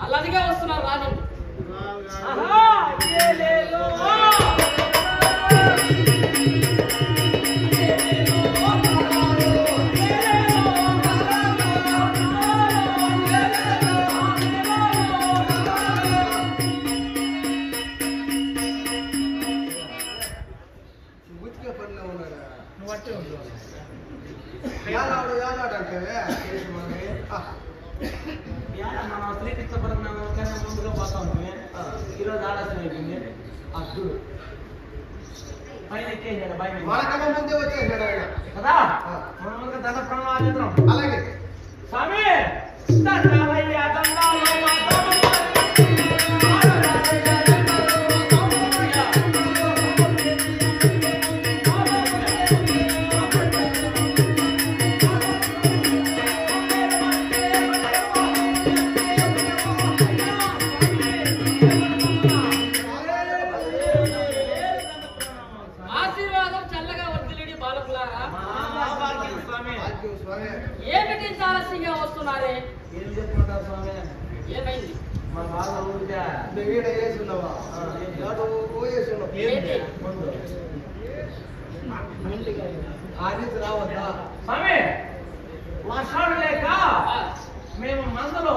అల్లదిగా వస్తున్నారు రాజు. మనం శ్రీకృష్ణపురం ముందుగా పోతా ఉంటుంది. ఈరోజు ఆలస్యం అయిపోయింది. అద్దుడు పైన ఎక్కేసాడు బయట ముందే వచ్చేసాడు కదా. మనం దండ ప్రణాళిద్దాం. అలాగే స్వామి ఏమిటి ఆలస్యంగా వస్తున్నారే? ఏం చెప్పుకుంటారు స్వామి? ఏమైంది? మా బాధ ఊరికే రావద్దా స్వామి? వర్షాలు లేక మేము మందలు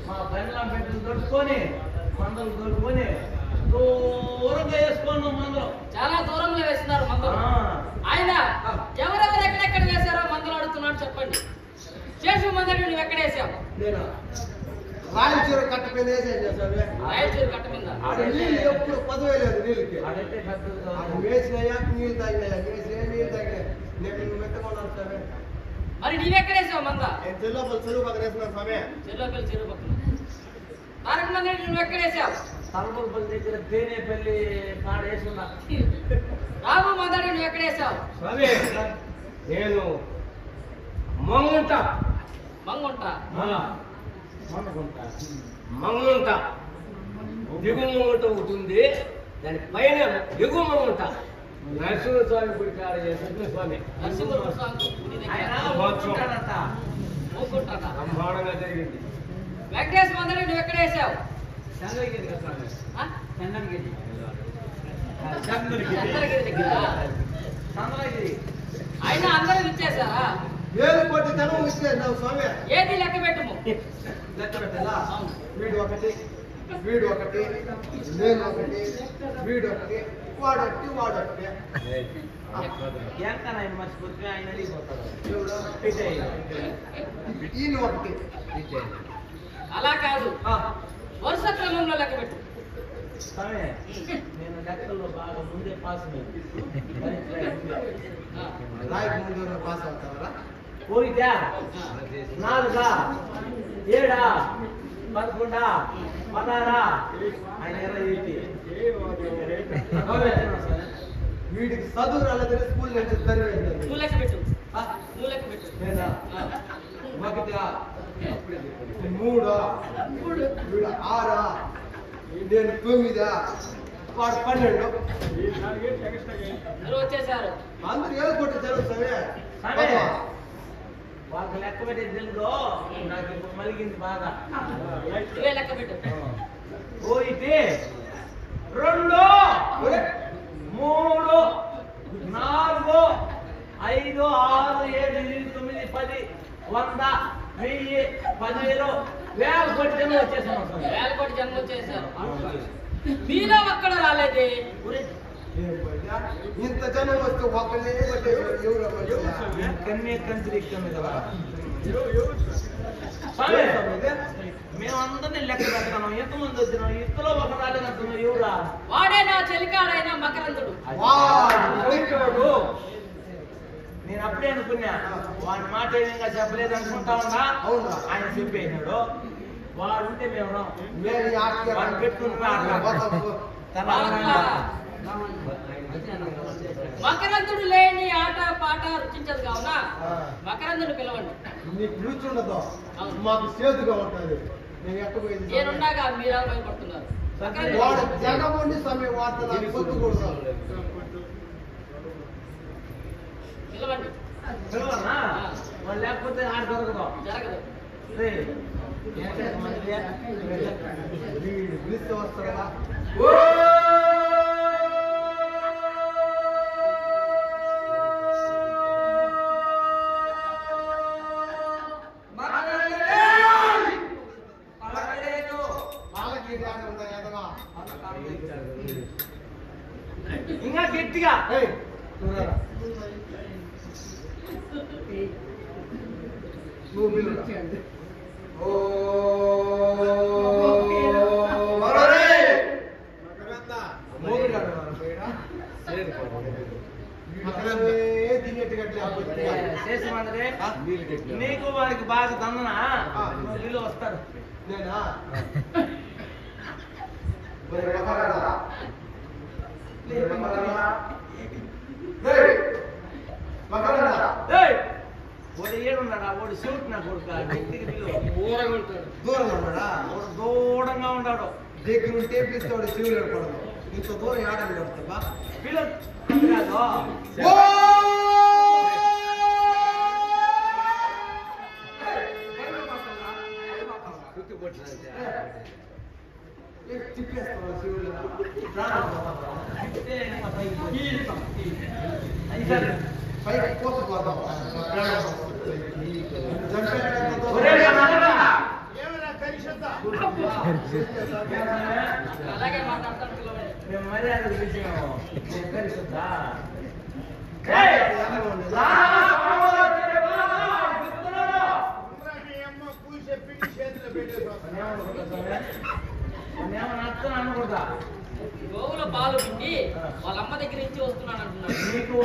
మా బండ్ల పెట్టులు దొడుచుకొని మందలు దొడుకొని దూరంగా వేసుకున్నాం. మందలు చాలా దూరంలో వేస్తున్నారు మందలు. ఆయన ఎవరెవరు ఎక్కడెక్కడ వేశారో మందలు అడుగుతున్నాడు, చెప్పండి. చేసు మందలు నువ్వు ఎక్కడ వేసావు? రాయలచూరు కట్ట మీద వేసేసాను. రాయలచూరు కట్ట మీద నీళ్ళు ఎప్పుడు పదవేలేదు. నీళ్ళకి వేసినాయా నీళ్ళు తాగినాయా? నీళ్ళు తాగినాయి. నేను మెత్తకున్నాను స్వామి. మరి నీవెక్కడ వేసావు మంద? చెల్లోపల్లి చెరువు పక్కన వేసినాను స్వామి. చెల్లోపల్లి చెరువు పక్కన. తారక మందిని నువ్వు ఎక్కడ వేసావు? తలపల్లి దగ్గర తేనేపల్లి కాడ వేసుకున్నా. రాము మందడి నువ్వు ఎక్కడ వేసావు? స్వామి నేను మంగుంట మంగుంట మంగుంట దిగు మంగుంట ఉంటుంది. దాని పైన దిగు మంగుంట నరసింహస్వామి గుడి కాడ చేసిన స్వామి. నరసింహస్వామి గుడి దగ్గర బ్రహ్మాండంగా జరిగింది. వెంకటేశ్ మందడి నువ్వు ఎక్కడ వేసావు? చంద్రగిరి స్వామి. చంద్రగిరి చంద్రగిరి ఆయన అందరూ ఇచ్చేసారా? వేలు కొట్టి తనం ఇచ్చేసావు స్వామి. ఏది లెక్క పెట్టుము. లెక్క పెట్టాలా? వీడు ఒకటి, వీడు ఒకటి, నేను ఒకటి, వీడు ఒకటి, వాడొకటి, వాడొకటి. ఎంత ఆయన మర్చిపోతే ఆయన అడిగిపోతాడు. ఈయన ఒకటి. అలా కాదు, వరుస క్రమంలో లెక్క పెట్టు. స్వామి నేను లెక్కల్లో బాగా ముందే పాస్ రాయకు ముందు పాస్ అవుతావరా? పోయిదా 4 7 11 16 ఆయన 20. వీడికి చదువు రాలేదని స్కూల్ నుంచి తరివేది. నువ్వు లెక్క పెట్టు. నువ్వు లెక్క పెట్టు. ఒకటి మూడా వీడు 6 నేను 9 వాడు 12 అందరూ వచ్చేసారు. అందరూ ఏదో కొట్టి జరుగుతావే స్వామి, వాళ్ళకి లెక్క పెట్టేది తెలుగు నాకు ఇప్పుడు మలిగింది బాగా. నువ్వే లెక్క పెట్టు. ఓ ఇది 2 3 4 5 6 7 8 9 10 100 1000 10,000 వేల కోటి జనం వచ్చేసాను. వేల కోటి జన్మ వచ్చేసారు. మీలో ఒక్కడ రాలేదే. ఇంత జనం వస్తే ఒక్కనే పట్టేసారు ఎవరు కన్నే కంత్రి కదా స్వామి, మేమందరినీ లెక్క పెడతాను. ఎంతమంది వచ్చినాం? ఇంతలో ఒక రాలేదంటున్నావు. ఎవరా? వాడే నా చెలికాడైన మకరందుడు. వాడు నేను అప్పుడే అనుకున్నా వాడి మాట ఏమీగా చెప్పలేదు అనుకుంటా ఉన్నా. అవునా? ఆయన చెప్పేసినాడు. వాడు ఉంటే మేము రాం. మేము వాడిని పెట్టుకుని మకరందుడు లేని ఆట పాట రుచించదు కావున మకరందుడు పిలవండి. నీకు రుచి ఉండదు, మాకు చేతుగా ఉంటుంది. నేను ఎక్కడికి నేనుండగా మీరా భయపడుతున్నారు. వాడు జగముండి సమయం వార్త పొద్దుకూడదు. పిలవండి. పిలవనా? వాళ్ళు లేకపోతే ఆడ దొరకదు. జరగదు. వీడు పిలిస్తే వస్తాడా? ఇంకా గట్టిగా నువ్వు పిలువు. నీకు వాడికి బాగా దందన వీళ్ళు వస్తారు. నేనా వాడు ఏడున్నాడా? వాడు శివుడు నా కొడుకు. ఇంటికి దూరంగా ఉన్నాడా? దూరంగా ఉన్నాడు. దగ్గర ఉంటే పిలుస్తాడు శివుడు ఏర్పడదు. ఇంత దూరం ఆడని కొడతా పిల్లలు తిప్పేస్తాడు శివుడు. పైకి పోసుకోదాం. అలాగే మాట్లాడతాను. పిలవండి. మేము మర్యాద పిలిచినాము. కలిసిద్దా అనకూడదా? గోవుల పాలు పిండి వాళ్ళ అమ్మ దగ్గర నుంచి వస్తున్నాను అంటున్నాడు. నీకు